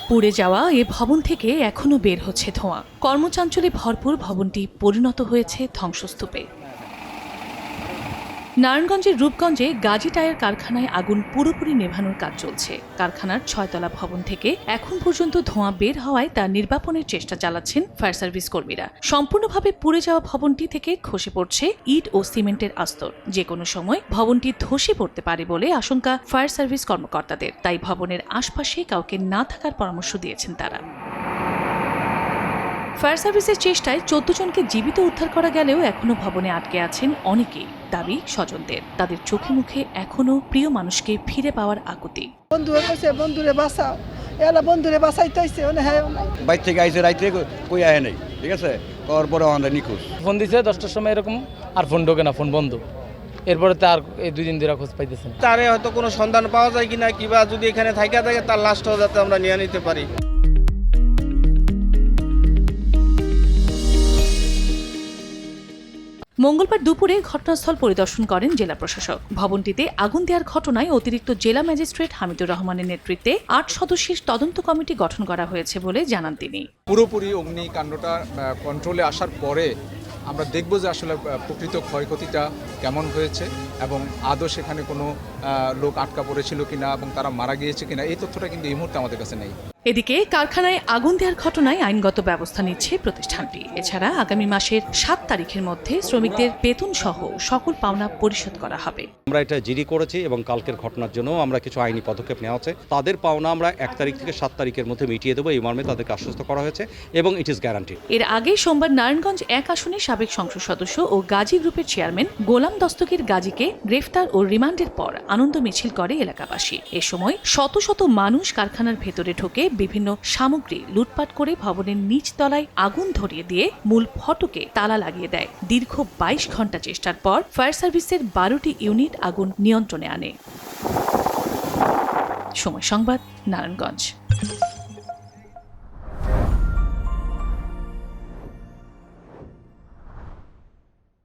পুড়ে যাওয়া এ ভবন থেকে এখনো বের হচ্ছে ধোঁয়া। কর্মচাঞ্চল্যে ভরপুর ভবনটি পরিণত হয়েছে ধ্বংসস্তূপে। নারায়ণগঞ্জের রূপগঞ্জে গাজী টায়ার কারখানায় আগুন পুরোপুরি নেভানোর কাজ চলছে। কারখানার ৬ তলা ভবন থেকে এখন পর্যন্ত ধোঁয়া বের হওয়ায় তা নির্বাপনের চেষ্টা চালাচ্ছেন ফায়ার সার্ভিস কর্মীরা। সম্পূর্ণভাবে পুড়ে যাওয়া ভবনটি থেকে খসে পড়ছে ইট ও সিমেন্টের আস্তর। যে কোনো সময় ভবনটি ধসে পড়তে পারে বলে আশঙ্কা ফায়ার সার্ভিস কর্মকর্তাদের। তাই ভবনের আশপাশে কাউকে না থাকার পরামর্শ দিয়েছেন তারা। ফায়ার সার্ভিসের চেষ্টায় ১৪ জনকে জীবিত উদ্ধার করা গেলেও এখনো ভবনে আটকে আছেন অনেকেই। দাবি স্বজনদের, তাদের চোখে মুখে এখনো প্রিয় মানুষকে ফিরে পাওয়ার আকুতি। বন্ধুরে কইছে বন্ধুরে বাঁচাও, এলা বন্ধুরে বাঁচাইতেছে বাইর থেকে আইসে রাইতে কই আহে নাই, ঠিক আছে। তারপরে আমাদের নিখোঁজ ফোন দিছে 10টার সময় এরকম, আর ফোন ঢোকে না, ফোন বন্ধ। এরপরে তার এই 2 দিন ধরে খোঁজ পাইতেছেন। তারে হয়তো কোনো সন্ধান পাওয়া যায় কিনা, কিবা যদি এখানে থাকে তার লাশটাও যাতে আমরা নিয়ে নিতে পারি। মঙ্গলবার দুপুরে ঘটনাস্থল পরিদর্শন করেন জেলা প্রশাসক। ভবনটিতে আগুন দেওয়ার ঘটনায় অতিরিক্ত জেলা ম্যাজিস্ট্রেট হামিদুর রহমানের নেতৃত্বে 8 সদস্যের তদন্ত কমিটি গঠন করা হয়েছে বলে জানান তিনি। পুরোপুরি অগ্নিকাণ্ডটা কন্ট্রোলে আসার পরে আমরা দেখব যে আসলে প্রকৃত ক্ষয়ক্ষতিটা কেমন হয়েছে এবং আদৌ সেখানে কোনো লোক আটকা পড়েছিল কিনা এবং তারা মারা গিয়েছে কিনা, এই তথ্যটা কিন্তু এই মুহূর্তে আমাদের কাছে নেই। এদিকে কারখানায় আগুন দেওয়ার ঘটনায় আইনগত ব্যবস্থা নিচ্ছে প্রতিষ্ঠানটি। এছাড়া আগামী মাসের 7 তারিখের মধ্যে শ্রমিকদের বেতন সহ সকল পাওনা পরিশোধ করা হবে। আমরা এটা জিডি করেছি এবং কালকের ঘটনার জন্য আমরা কিছু আইনি পদক্ষেপ নেওয়া হচ্ছে। তাদের পাওনা আমরা 1 তারিখ থেকে 7 তারিখের মধ্যে মিটিয়ে দেবো, এই মর্মে তাদেরকে আশ্বস্ত করা হয়েছে এবং ইট ইজ গ্যারান্টিড। এর আগে সোমবার নারায়ণগঞ্জ 1 আসনে সাবেক সংসদ সদস্য ও গাজী গ্রুপের চেয়ারম্যান গোলাম দস্তগীর গাজীকে গ্রেফতার ও রিমান্ডের পর আনন্দ মিছিল করে এলাকাবাসী। এ সময় শত শত মানুষ কারখানার ভেতরে ঢোকে বিভিন্ন সামগ্রী লুটপাট করে ভবনের নিচ তলায় আগুন ধরিয়ে দিয়ে মূল ফটকে তালা লাগিয়ে দেয়। দীর্ঘ 22 ঘন্টা চেষ্টার পর ফায়ার সার্ভিসের 12টি ইউনিট আগুন নিয়ন্ত্রণে আনে। সময় সংবাদ, নারায়ণগঞ্জ।